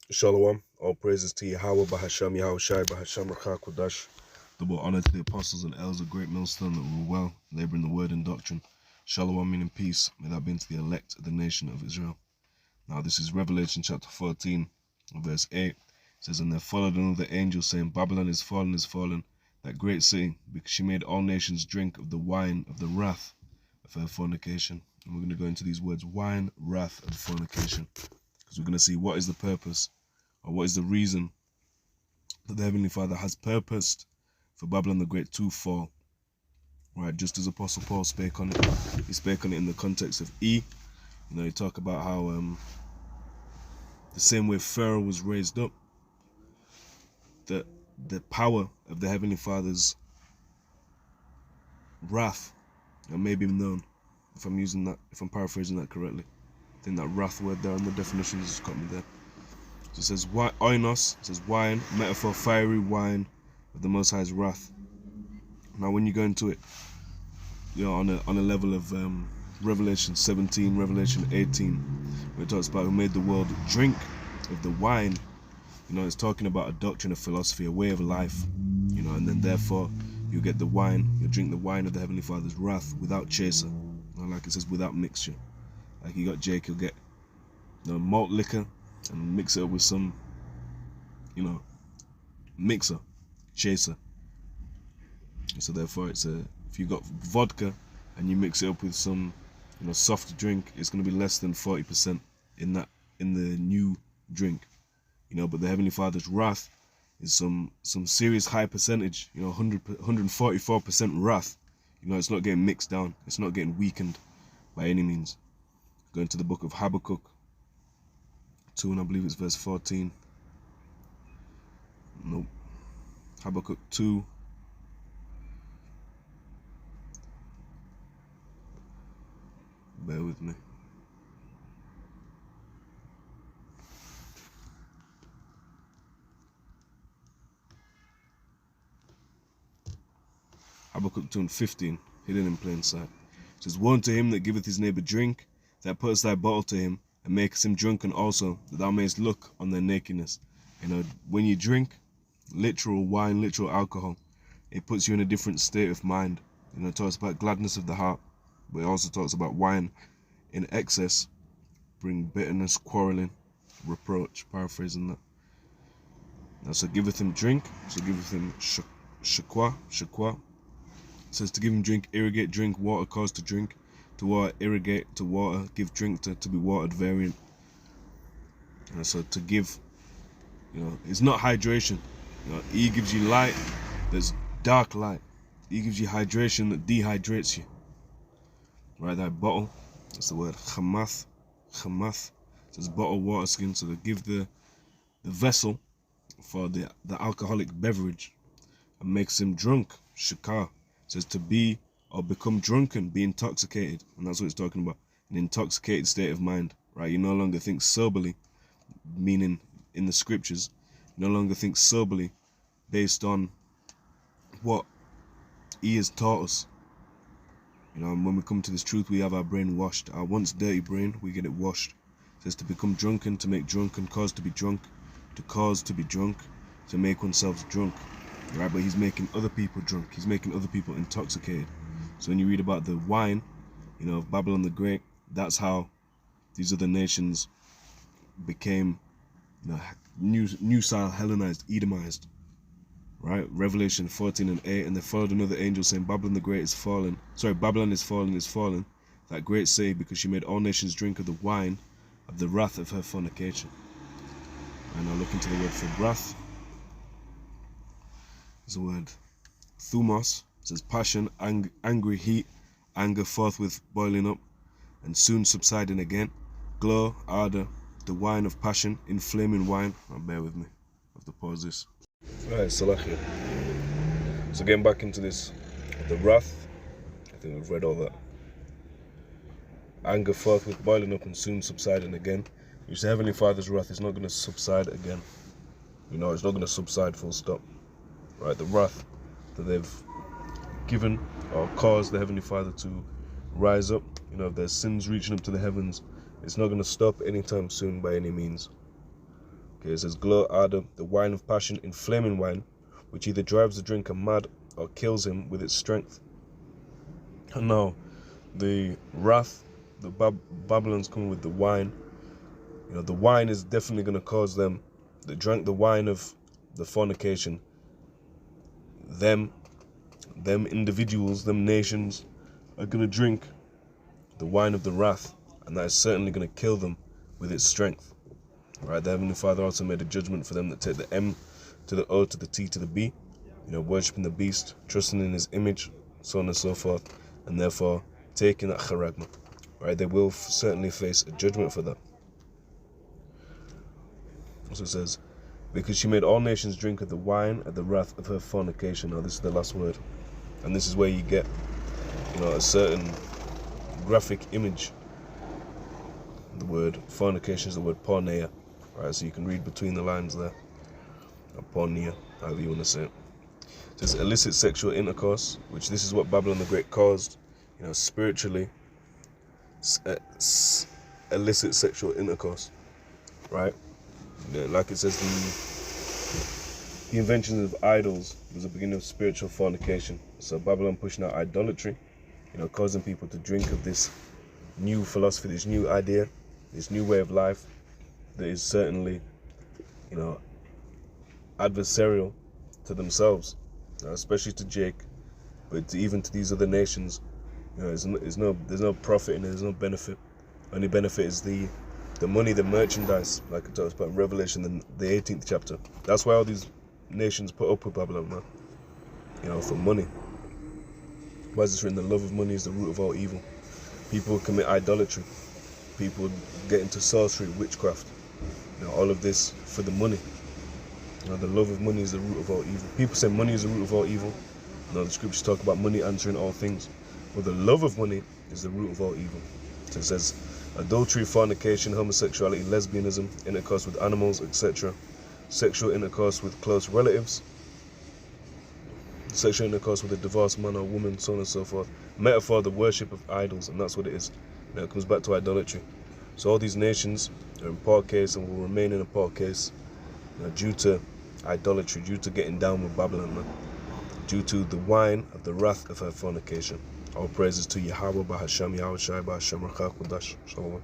Shalom. All praises to Yahweh, Bahasham, Yahushai, Bahasham, Rakha, Kodash. Double honor to the apostles and elders of Great Millstone that rule well, laboring the word and doctrine. Shalom, meaning peace. May that be unto the elect of the nation of Israel. Now, this is Revelation chapter 14, verse 8. It says, And there followed another angel, saying, Babylon is fallen, that great city, because she made all nations drink of the wine of the wrath of her fornication. And we're going to go into these words, wine, wrath, and fornication, because we're going to see what is the purpose, or what is the reason that the Heavenly Father has purposed for Babylon the Great to fall. Right, just as Apostle Paul spake on it. He spake on it in the context of E. You know, he talk about how the same way Pharaoh was raised up, that the power of the Heavenly Father's wrath, and maybe known, if I'm paraphrasing that correctly. I think that wrath word there on the definitions just got me there. So it says oinos, it says wine, metaphor, fiery wine of the Most High's wrath. Now, when you go into it, you know, on a level of Revelation 17, Revelation 18, where it talks about who made the world drink of the wine. You know, it's talking about a doctrine, a philosophy, a way of life. You know, and then therefore you get the wine, you drink the wine of the Heavenly Father's wrath without chaser. You know, like it says, without mixture. Like you got Jake, you'll get malt liquor and mix it up with some, you know, mixer, chaser. And so therefore it's if you got vodka and you mix it up with some, you know, soft drink, it's going to be less than 40% in the new drink. You know, but the Heavenly Father's wrath is some serious high percentage, you know, 144% wrath. You know, it's not getting mixed down, it's not getting weakened by any means. Going to the book of Habakkuk 2, and I believe it's verse 14. Nope. Habakkuk 2. Bear with me. Habakkuk 2 and 15, hidden in plain sight. It says, Woe unto him that giveth his neighbor drink, that putteth thy bottle to him, and makest him drunken also, that thou mayest look on their nakedness. You know, when you drink literal wine, literal alcohol, it puts you in a different state of mind. You know, it talks about gladness of the heart, but it also talks about wine in excess bring bitterness, quarreling, reproach, paraphrasing that. Now, so giveth him drink, so giveth him shakwa. It says to give him drink, irrigate, drink, water, cause to drink, to water, irrigate, to water, give drink, to be watered, variant. And so to give, you know, it's not hydration. You know, E gives you light, there's dark light. E gives you hydration that dehydrates you. Right, that bottle, that's the word chamath. It says bottle water skin, so to give the vessel for the alcoholic beverage and makes him drunk, shakar. It says to be or become drunken, be intoxicated, and that's what it's talking about, an intoxicated state of mind, right? You no longer think soberly, meaning in the scriptures, you no longer think soberly based on what he has taught us. You know, and when we come to this truth, we have our brain washed. Our once dirty brain, we get it washed. It says to become drunken, to make drunken, cause to be drunk, to cause to be drunk, to make oneself drunk. Right, but he's making other people drunk. He's making other people intoxicated. So when you read about the wine, you know, of Babylon the Great, that's how these other nations became, you know, new style Hellenized, Edomized. Right, Revelation 14 and 8, and they followed another angel saying, Babylon the Great is fallen. Sorry, Babylon is fallen, that great city, because she made all nations drink of the wine of the wrath of her fornication. And now look into the word for wrath. There's a word thumos. It says passion, angry heat, anger forthwith boiling up, and soon subsiding again. Glow, ardor, the wine of passion, inflaming wine. Now bear with me, I have to pause this. Alright, Salachia. So getting back into this, the wrath, I think we've read all that. Anger forthwith boiling up and soon subsiding again. You say Heavenly Father's wrath is not going to subside again. You know, it's not going to subside full stop. Right, the wrath that they've given or caused the Heavenly Father to rise up, you know, if there's sins reaching up to the heavens, it's not going to stop anytime soon by any means. Okay, it says, Glow ardor, the wine of passion, inflaming wine, which either drives the drinker mad or kills him with its strength. And now, the wrath, the Babylon's coming with the wine. The wine is definitely going to cause them that drank the wine of the fornication. Them individuals, them nations are going to drink the wine of the wrath, and that is certainly going to kill them with its strength. Right, the Heavenly Father also made a judgment for them that take the M to the O to the T to the B, worshipping the beast, trusting in his image, so on and so forth, and therefore taking that charagma. Right, they will certainly face a judgment for that. So it says, because she made all nations drink of the wine of the wrath of her fornication. Now this is the last word, and this is where you get, a certain graphic image. The word fornication is the word porneia, right? So you can read between the lines there. Or porneia, however you want to say it. It says illicit sexual intercourse, which this is what Babylon the Great caused, spiritually. Illicit sexual intercourse, right? Like it says, the invention of idols was the beginning of spiritual fornication. So Babylon pushing out idolatry, causing people to drink of this new philosophy, this new idea, this new way of life that is certainly, adversarial to themselves, especially to Jake, but even to these other nations. There's no profit in it, there's no benefit. Only benefit is the money, the merchandise, like it talks about in Revelation, the 18th chapter. That's why all these nations put up with Babylon, man. For money. Why is this written? The love of money is the root of all evil. People commit idolatry. People get into sorcery, witchcraft. All of this for the money. The love of money is the root of all evil. People say money is the root of all evil. The scriptures talk about money answering all things. Well, the love of money is the root of all evil. So it says, adultery, fornication, homosexuality, lesbianism, intercourse with animals, etc. Sexual intercourse with close relatives. Sexual intercourse with a divorced man or woman, so on and so forth. Metaphor, the worship of idols, and that's what it is. It comes back to idolatry. So all these nations are in poor case and will remain in a poor case due to idolatry, due to getting down with Babylon, man. Due to the wine of the wrath of her fornication. All praises to Yahweh, Bahasham, Yahweh Shai, Bahasham, Rakha, Kodash, Shalom.